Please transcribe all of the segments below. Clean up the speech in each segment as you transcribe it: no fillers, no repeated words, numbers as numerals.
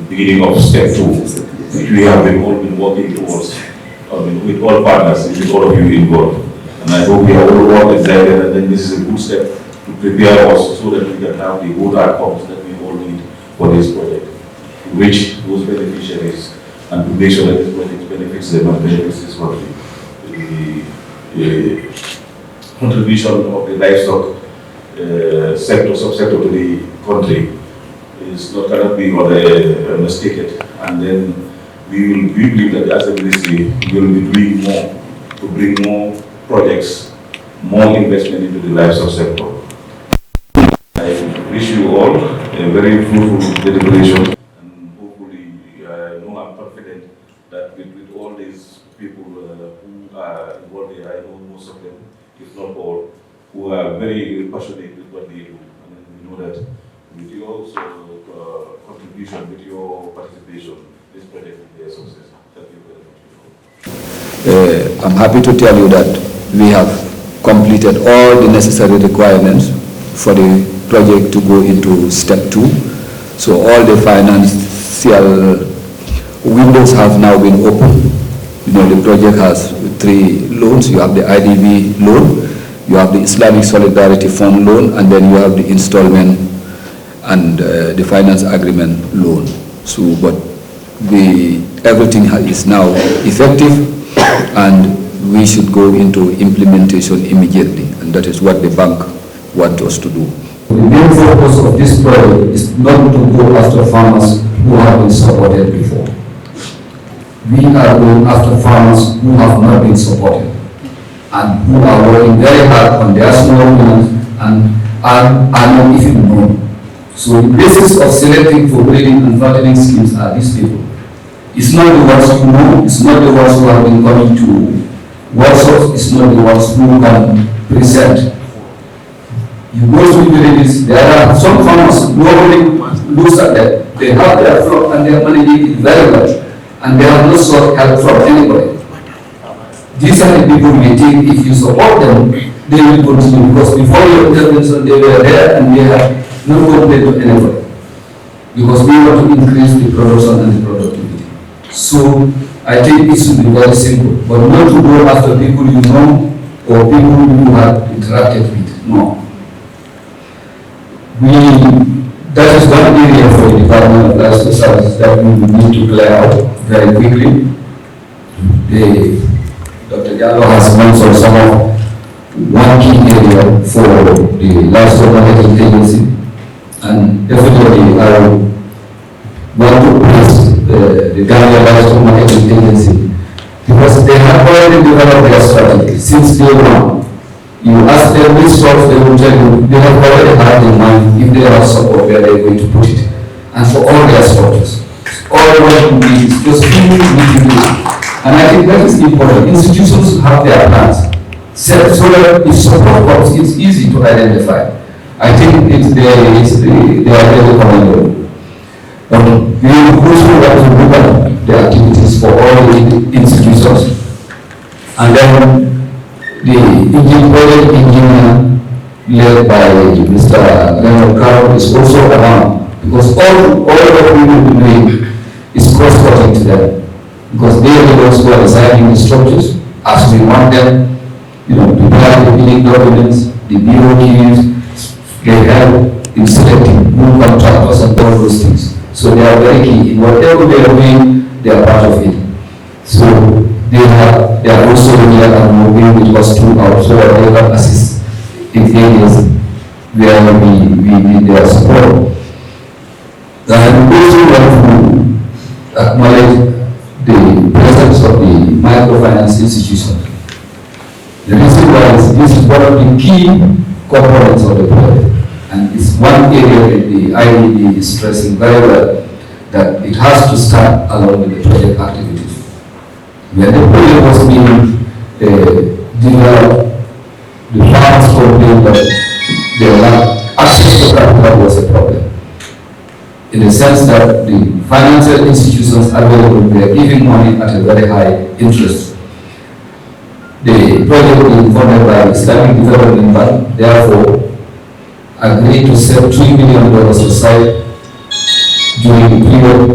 beginning of step 2, which we have all been working towards with all partners, with all of you involved. And I hope we are all excited, and then this is a good step to prepare us so that we can have the good outcomes that we all need for this project, to reach those beneficiaries and to make sure that this project benefits them and benefits this country. The contribution of the livestock subsector to the country is not cannot be understated, and then we believe that as a ministry we will be doing more to bring more projects, more investment into the livestock sector. I wish you all a very fruitful deliberation, and hopefully I'm confident that with all these people who are involved here, I know most of them, if not all, who are very passionate with what they do. And we know that with your contribution, with your participation, this project will be a success. Thank you very much. I'm happy to tell you that we have completed all the necessary requirements for the project to go into step 2. So all the financial windows have now been opened. You know, the project has 3 loans. You have the IDB loan, you have the Islamic Solidarity Fund loan, and then you have the installment and the finance agreement loan. So, but everything is now effective, and we should go into implementation immediately, and that is what the bank wants us to do. The main focus of this project is not to go after farmers who have been supported before. We are going after farmers who have not been supported and who are working very hard on their small loans and are not even known. So the basis of selecting for breeding and fattening schemes are these people. It's not the ones who know, it's not the ones who have been coming to workshops, it's not the ones who can present. You go to villages, there are some farmers, nobody looks at them. They have their flock and they are managing it very well, and they have no sort of help from anybody. These are the people we think if you support them, they will continue, because before your intervention they were there and they have no complaint to anybody. Because we want to increase the production and the productivity. So I think it should be very simple, but not to go after people you know or people you have interacted with. No. That is one area for the Department of Livestock Services that we will need to clear out very quickly. Dr. Diallo has mentioned some of one key area for the Livestock Marketing Agency, and definitely I want to praise the Gambia Livestock Marketing Agency, because they have already developed their strategy since day 1. You ask them which stocks, they will tell you they have already had in mind if they have support where they are going to put it. And for all their structures, all what we need is just who we need to do. And I think that is important. Institutions have their plans. So that if support comes, it's easy to identify. I think they are very commendable. But we also want to look at the activities for all the institutions. And then the project engineer led by Mr. Leonard Carroll is also around, because all that we will be doing is cross-cutting to them, because they are the ones who are designing the structures as we want them, prepare the building documents, the BOQs, they help in selecting new contractors and all those things. So they are very key in whatever they are doing, they are part of it. So they are also here and moving with us to so that they can assist in areas where we need their support. And we also want to acknowledge the presence of the microfinance institution. The reason why is this is one of the key components of the project, and it's one area that the IDB is stressing very well, that it has to start along with the project activities. When the project was being developed, the farmers complained that their access to capital was a problem. In the sense that the financial institutions available were giving money at a very high interest. The project being funded by Islamic Development Bank, therefore, agreed to set $3 million aside during the period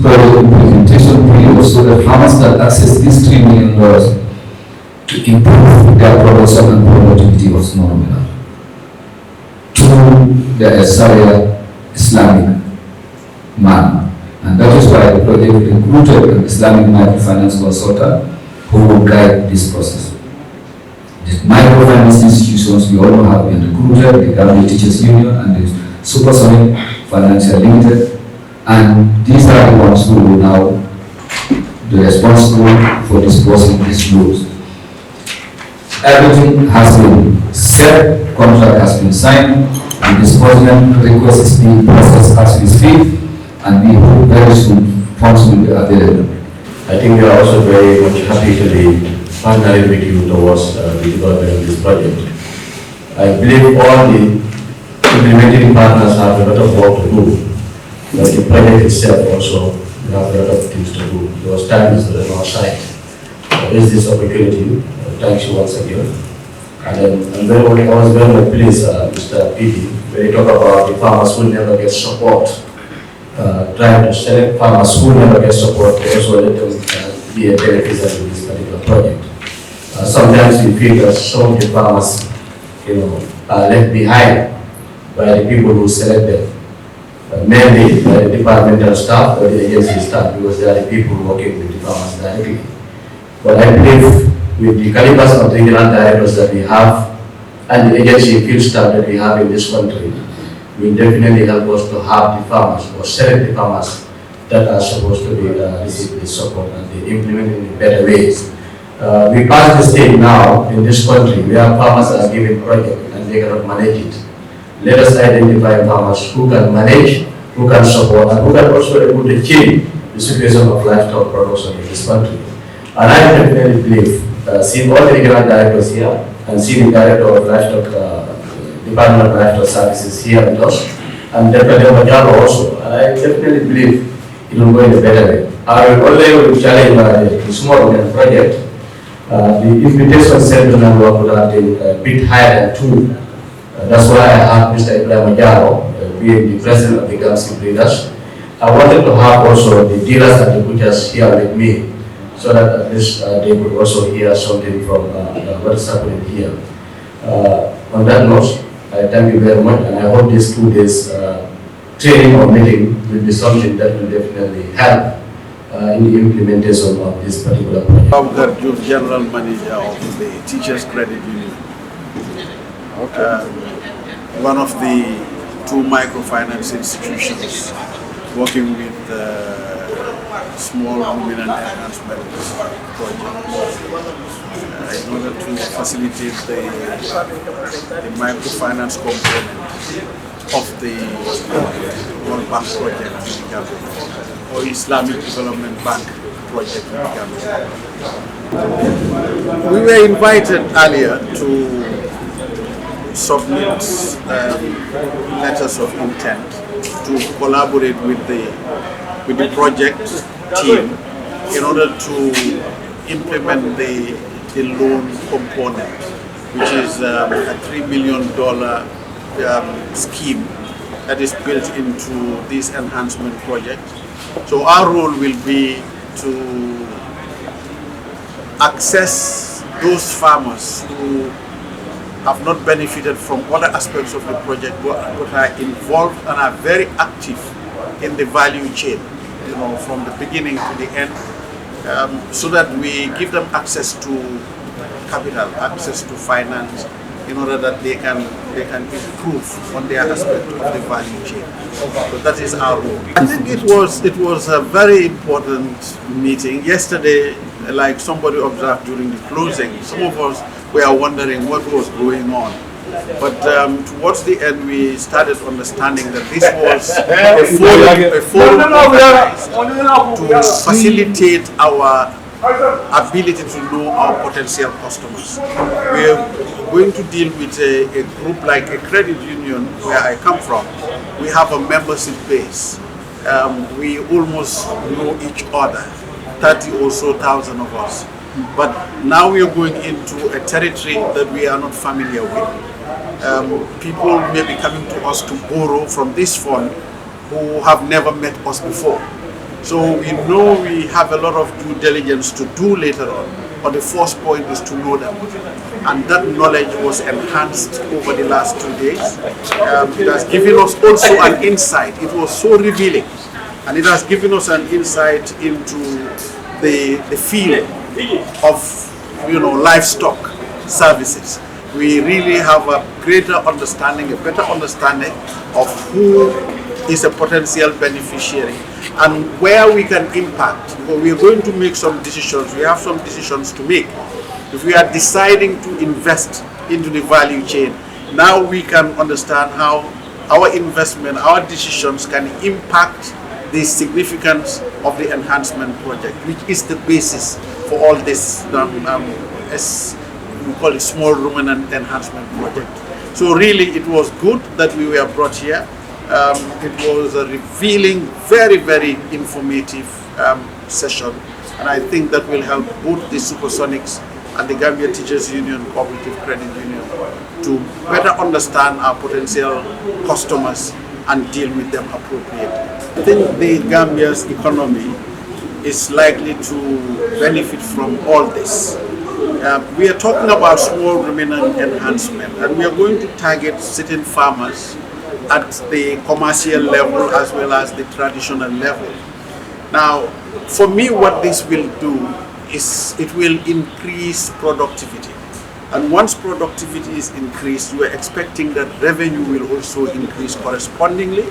project implementation period so that farmers can access these $3 million to improve their production and productivity of small mineral through the Sharia Islamic manner. And that is why the project recruited an Islamic microfinance consultant who will guide this process. The microfinance institutions we all have been recruited, the Gambia Teachers Union and the Supersonic Financial Limited, and these are the ones who will now be responsible for disbursing these loans. Everything has been set, contract has been signed, and disbursement request is being processed as we speak, and we hope very soon funds will be available. I think we are also very much happy to be partnering with you towards the development of this project. I believe all the implementing partners have a lot of work to do, but the project itself also we have a lot of things to do because time is on our side. Is this opportunity? Thanks you once again. And then I was very much pleased, Mr. P.D., when you talk about the farmers who never get support, trying to select farmers who never get support, to also let them be a beneficiary of this particular project. Sometimes we feel that some of the farmers, are left behind by the people who select them. Mainly by the departmental staff or the agency staff, because they are the people working with the farmers directly. But I believe with the calibers of the regional directors that we have and the agency field staff that we have in this country, will definitely help us to have the farmers or select the farmers that are supposed to be receive this support and they implement it in better ways. We pass the stage now in this country where farmers are given project and they cannot manage it. Let us identify farmers who can manage, who can support, and who can also able to change the situation of livestock production in this country. And I definitely believe, seeing all the regional directors here and seeing the director of livestock, Department of Livestock Services here with us, and Deputy Majalo also, and I definitely believe it will go in a better way. I will only challenge the small project. The invitation sentiment would have been a bit higher than 2. That's why I have Mr. Ibrahim Majaro, being the president of the Gamsi Breeders. I wanted to have also the dealers and the butchers here with me, so that at least they could also hear something from what is happening here. On that note, I thank you very much, and I hope these 2 days training or meeting will be something that will definitely help in the implementation of this particular project. General Manager of the Teachers Credit Union. One of the 2 microfinance institutions working with small ruminant enhancement projects in order to facilitate the microfinance component of the World Bank project in Gambia, or Islamic Development Bank project in Gambia. We were invited earlier to submit letters of intent to collaborate with the project team in order to implement the loan component, which is a $3 million scheme that is built into this enhancement project. So our role will be to access those farmers who have not benefited from other aspects of the project, but are involved and are very active in the value chain, from the beginning to the end, so that we give them access to capital, access to finance, in order that they can improve on their aspect of the value chain. So that is our role. I think it was a very important meeting. Yesterday, like somebody observed during the closing, some of us were wondering what was going on. But towards the end, we started understanding that this was a forum to facilitate our ability to know our potential customers. We are going to deal with a group like a credit union where I come from. We have a membership base. We almost know each other, 30 or so thousand of us. But now we are going into a territory that we are not familiar with. People may be coming to us to borrow from this fund who have never met us before. So we know we have a lot of due diligence to do later on, but the first point is to know them. And that knowledge was enhanced over the last 2 days. It has given us also an insight. It was so revealing. And it has given us an insight into the field of livestock services. We really have a greater understanding, a better understanding of who is a potential beneficiary and where we can impact. Because we are going to make some decisions. We have some decisions to make. If we are deciding to invest into the value chain, now we can understand how our investment, our decisions can impact the significance of the enhancement project, which is the basis for all this, as we call it, small ruminant enhancement project. So really, it was good that we were brought here. It was a revealing, very, very informative session, and I think that will help both the Supersonics and the Gambia Teachers Union Cooperative Credit Union to better understand our potential customers and deal with them appropriately. I think the Gambia's economy is likely to benefit from all this. We are talking about small ruminant enhancement, and we are going to target certain farmers at the commercial level as well as the traditional level. Now, for me, what this will do is it will increase productivity. And once productivity is increased, we are expecting that revenue will also increase correspondingly.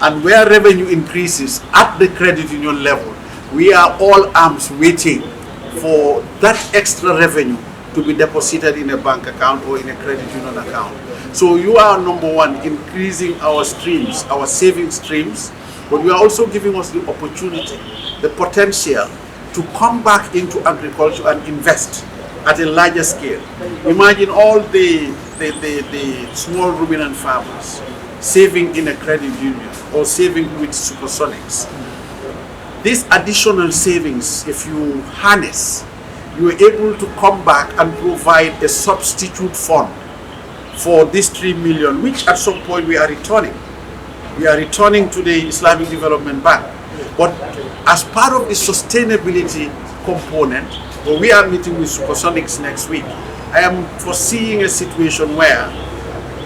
And where revenue increases at the credit union level, we are all arms waiting for that extra revenue to be deposited in a bank account or in a credit union account. So you are, number one, increasing our streams, our saving streams, but you are also giving us the opportunity, the potential to come back into agriculture and invest at a larger scale. Imagine all the small ruminant farmers saving in a credit union or saving with Supersonics. These additional savings, if you harness, you are able to come back and provide a substitute fund for this 3 million, which at some point we are returning. We are returning to the Islamic Development Bank. But as part of the sustainability component, well, we are meeting with Supersonics next week. I am foreseeing a situation where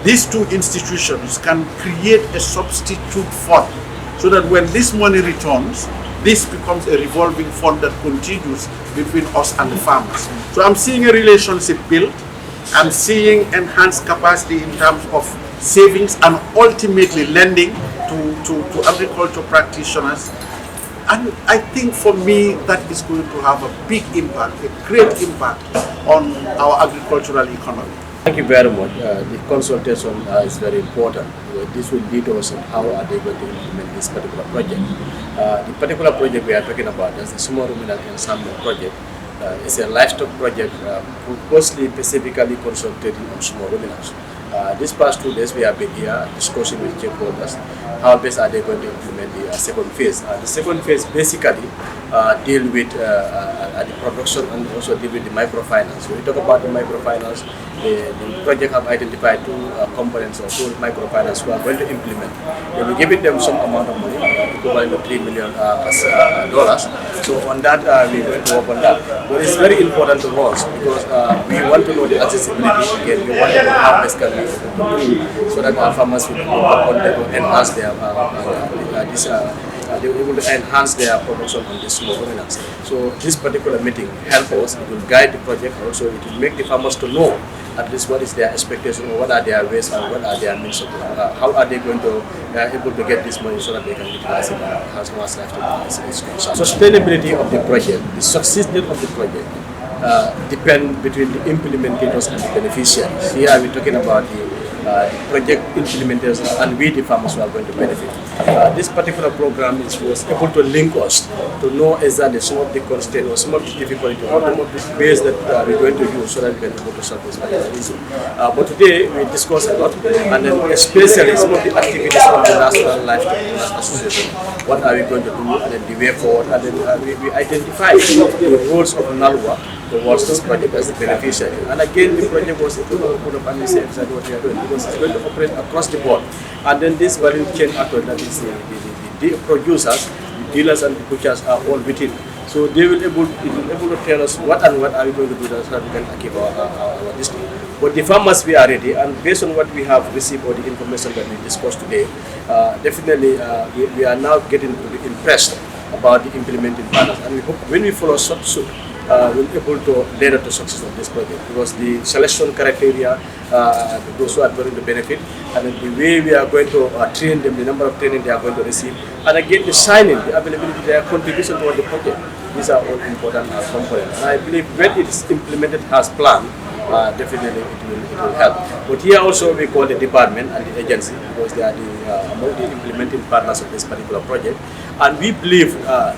these two institutions can create a substitute fund so that when this money returns, this becomes a revolving fund that continues between us and the farmers. So I'm seeing a relationship built. I'm seeing enhanced capacity in terms of savings and ultimately lending to agriculture practitioners. And I think for me that is going to have a big impact, a great impact on our agricultural economy. Thank you very much. The consultation is very important. This will lead us on how are they going to implement this particular project. The particular project we are talking about is the Small Ruminant Enhancement Project. It's a livestock project mostly specifically concentrated on small ruminants. These past 2 days we have been here discussing with stakeholders how best are they going to implement the second phase. The second phase basically deal with the production and also deal with the microfinance. When we talk about the microfinance, the project have identified two components or two microfinance who are going to implement. They will give them some amount of money, equivalent to $3 million. So on that, we're going to work on that. But it's very important to us because we want to know the accessibility. Again, we want to know how best can we do so that our farmers will enhance their they were able to enhance their production on this small ruminants. So this particular meeting help us, it will guide the project, also it will make the farmers to know at least what is their expectation, or what are their ways, and what are their means of how are they going to able to get this money so that they can utilize it as much as is concerned. Sustainability of the project, the success rate of the project depend between the implementators and the beneficiaries. Here we're talking about the project implementers and we the farmers who are going to benefit. This particular program was able to link us to know exactly some of the constraints or some of the difficulty or some of the ways that we're going to use so that we can be able to solve this particular issue. But today we discussed a lot, and then especially some of the activities of the National Livestock Association. What are we going to do, and then the way forward, and then we identify the roles of NALWA towards this project as the beneficiary. And again, the project was able to put up and say exactly what we are doing, because it's going to operate across the board. And then this value chain actor, that is the producers, the dealers and the butchers are all within. So they will able to tell us what are we going to do so that we can keep our district. But the farmers, we are ready, and based on what we have received or the information that we discussed today, definitely we are now getting to be impressed about the implementing partners, and we hope when we follow suit, we'll be able to lead to success of this project, because the selection criteria, those who are going to benefit, and then the way we are going to train them, the number of training they are going to receive, and again the signing, the availability, their contribution toward the project. These are all important components. And I believe when it is implemented as planned, definitely it will help. But here also we call the department and the agency, because they are among the implementing partners of this particular project. And we believe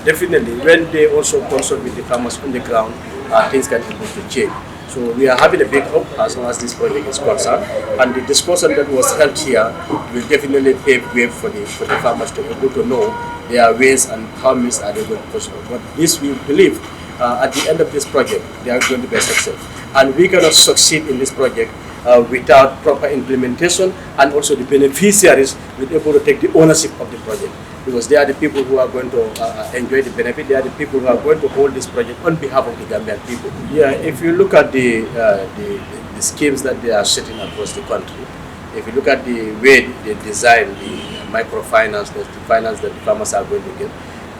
definitely when they also consult with the farmers on the ground, things can be able to change. So we are having a big hope as long as this project is concerned, and the discussion that was held here will definitely pave way for the farmers to be able to know their ways and how means are they going to pursue. But this we believe at the end of this project they are going to be a success, and we cannot succeed in this project without proper implementation, and also the beneficiaries will be able to take the ownership of the project, because they are the people who are going to enjoy the benefit. They are the people who are going to hold this project on behalf of the Gambian people. Yeah, if you look at the schemes that they are setting across the country, if you look at the way they design the microfinance, the finance that the farmers are going to get,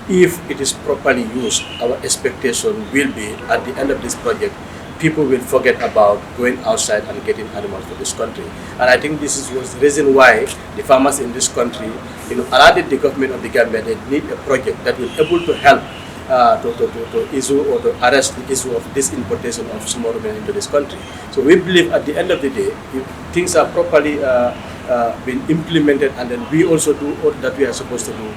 if it is properly used, our expectation will be at the end of this project, people will forget about going outside and getting animals for this country. And I think this was the reason why the farmers in this country, alerted the government of the Gambia they need a project that will be able to help to issue or to arrest the issue of this importation of small ruminants into this country. So we believe at the end of the day, if things are properly been implemented, and then we also do all that we are supposed to do,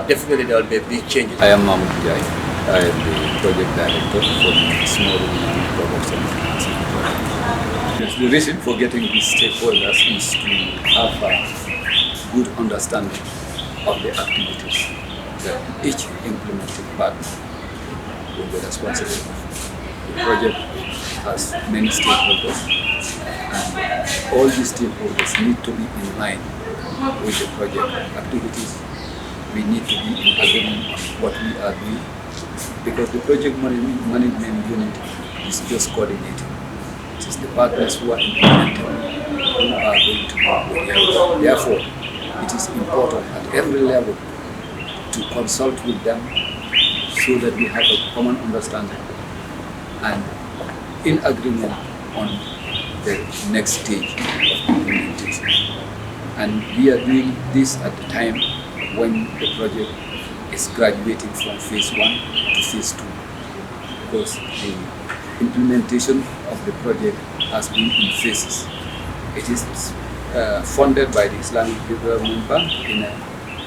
definitely there will be a big change. I am Mahmoud Jai. I am the project director for the Small Ruminant Production Enhancement Project. Yes, the reason for getting these stakeholders is to have a good understanding of the activities that each implementing partner will be responsible for. The project has many stakeholders, and all these stakeholders need to be in line with the project activities. We need to be in agreement on what we are doing, because the project management unit is just coordinating. It is the partners who are implementing who are going to do. Therefore, it is important at every level to consult with them so that we have a common understanding and in agreement on the next stage of implementation. And we are doing this at the time when the project is graduating from phase 1 to phase 2, because the implementation of the project has been in phases. It is funded by the Islamic Development Bank in a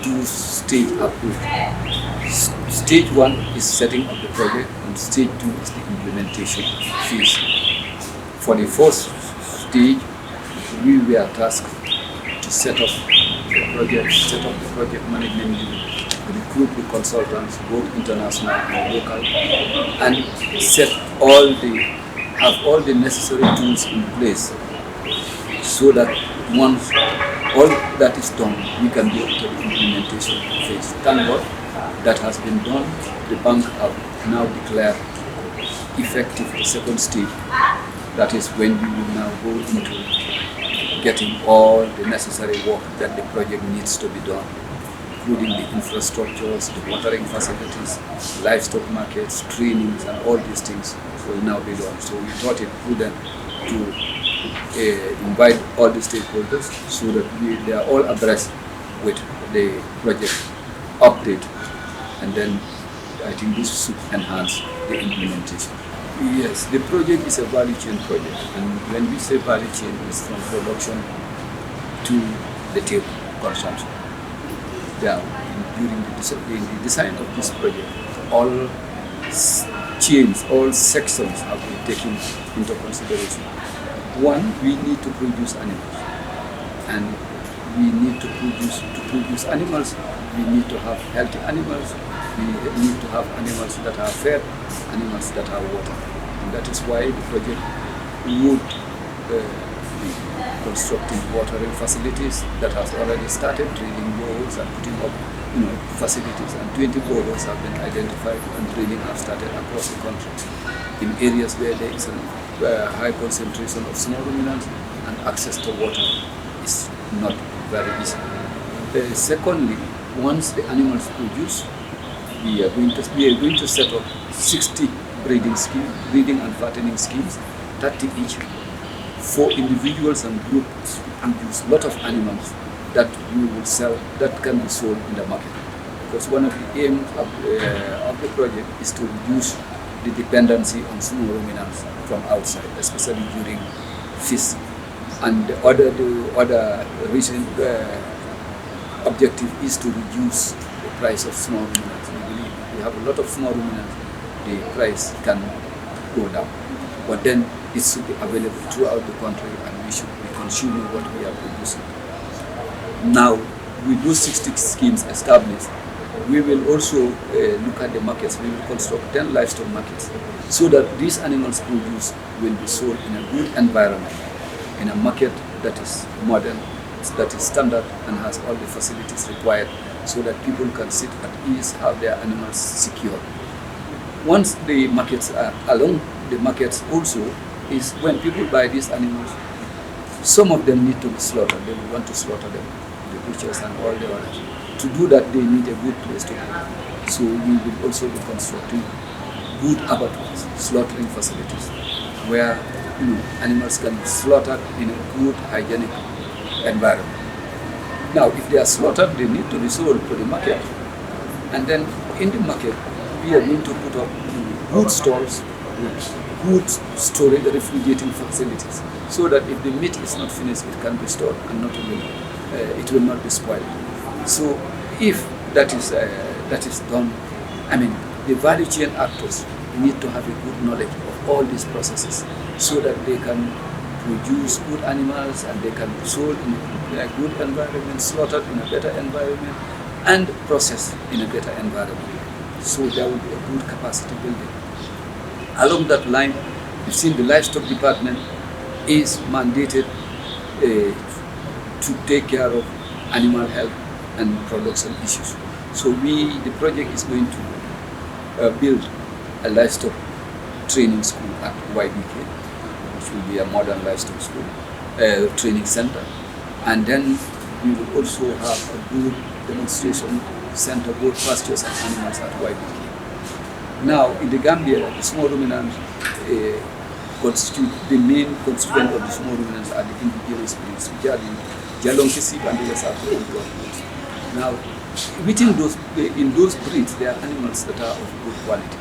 2-stage approach. Stage 1 is setting up the project, and stage 2 is the implementation phase. For the first stage, we were tasked to set up the project management unit, recruit the consultants, both international and local, and have all the necessary tools in place, so that once all that is done, we can go to the implementation phase. Thank God that has been done. The bank have now declared effective the second stage. That is when we will now go into getting all the necessary work that the project needs to be done, including the infrastructures, the watering facilities, livestock markets, trainings, and all these things will now be done. So we thought it prudent to invite all the stakeholders so that they are all abreast with the project update, and then I think this should enhance the implementation. Yes, the project is a value chain project, and when we say value chain, it's from production to the table consumption. During the design of this project, all chains, all sections have been taken into consideration. One, we need to produce animals, and we need to produce animals. We need to have healthy animals. We need to have animals that are fed, animals that are watered. And that is why the project would be constructing watering facilities that has already started, drilling wells and putting up facilities, and 20 corridors have been identified and breeding have started across the country in areas where there is a high concentration of small ruminants and access to water is not very easy. Secondly, once the animals produce, we are going to set up 60 breeding and fattening schemes, 30 each, for individuals and groups to produce a lot of animals that we will sell, that can be sold in the market. Because one of the aims of the project is to reduce the dependency on small ruminants from outside, especially during feast. And the other recent objective is to reduce the price of small ruminants. We believe if we have a lot of small ruminants, the price can go down. But then it should be available throughout the country, and we should be consuming what we are producing. Now, with those 60 schemes established, we will also look at the markets. We will construct 10 livestock markets so that these animals produced will be sold in a good environment, in a market that is modern, that is standard, and has all the facilities required so that people can sit at ease, have their animals secure. Once the markets are along, the markets also is when people buy these animals, some of them need to be slaughtered. They will want to slaughter them, the butchers and all the others. To do that, they need a good place to go. So we will also be constructing good abattoirs, slaughtering facilities, where animals can be slaughtered in a good hygienic environment. Now, if they are slaughtered, they need to be sold to the market. And then in the market, we are going to put up good stalls with good storage, refrigerating facilities, so that if the meat is not finished, it can be stored and it will not be spoiled. So if that is done, the value chain actors need to have a good knowledge of all these processes so that they can produce good animals and they can be sold in a good environment, slaughtered in a better environment, and processed in a better environment. So there will be a good capacity building. Along that line, you've seen the livestock department is mandated to take care of animal health and production issues. So the project is going to build a livestock training school at YBK, which will be a modern livestock school, training center. And then we will also have a good demonstration center, both pastures and animals at YBK. Now, in the Gambia, the small ruminants constitute the main constituent of the small ruminants are the indigenous breeds, which are the Jalonki and the West African breeds. Now, in those breeds, there are animals that are of good quality.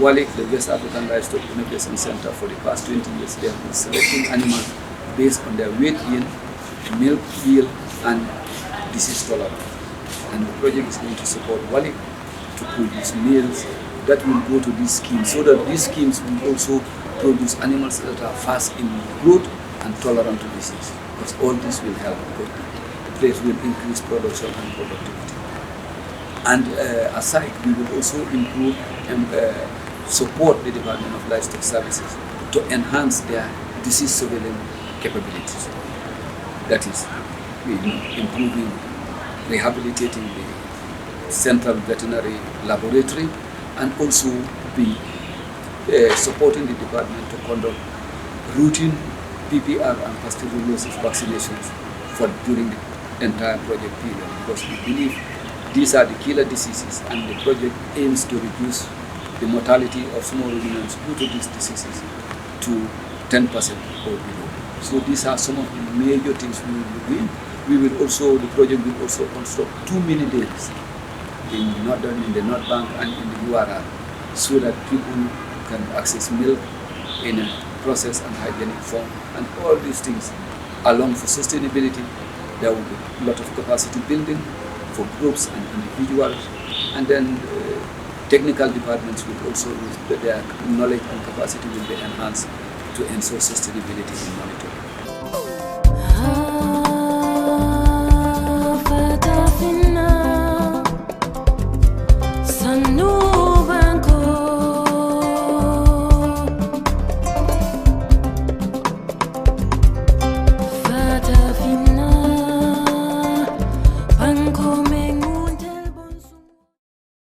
Walik, the West African Livestock Innovation Center, for the past 20 years, they have been selecting animals based on their weight gain, milk yield, and disease tolerance. And the project is going to support Walik to produce males that will go to these schemes, so that these schemes will also produce animals that are fast in growth and tolerant to disease. Because all this will help, because the place will increase production and productivity. And aside, we will also improve and support the Department of Livestock Services to enhance their disease surveillance capabilities. That is, improving, rehabilitating the Central Veterinary Laboratory, and also be supporting the department to conduct routine PPR and pasteurellosis vaccinations during the entire project period, because we believe these are the killer diseases, and the project aims to reduce the mortality of small ruminants due to these diseases to 10% or below. So these are some of the major things we will be doing. The project will also construct 2 mini dairies in the North Bank and in the URR, so that people can access milk in a processed and hygienic form, and all these things. Along for sustainability, there will be a lot of capacity building for groups and individuals, and then technical departments will also, their knowledge and capacity will be enhanced to ensure sustainability in monitoring.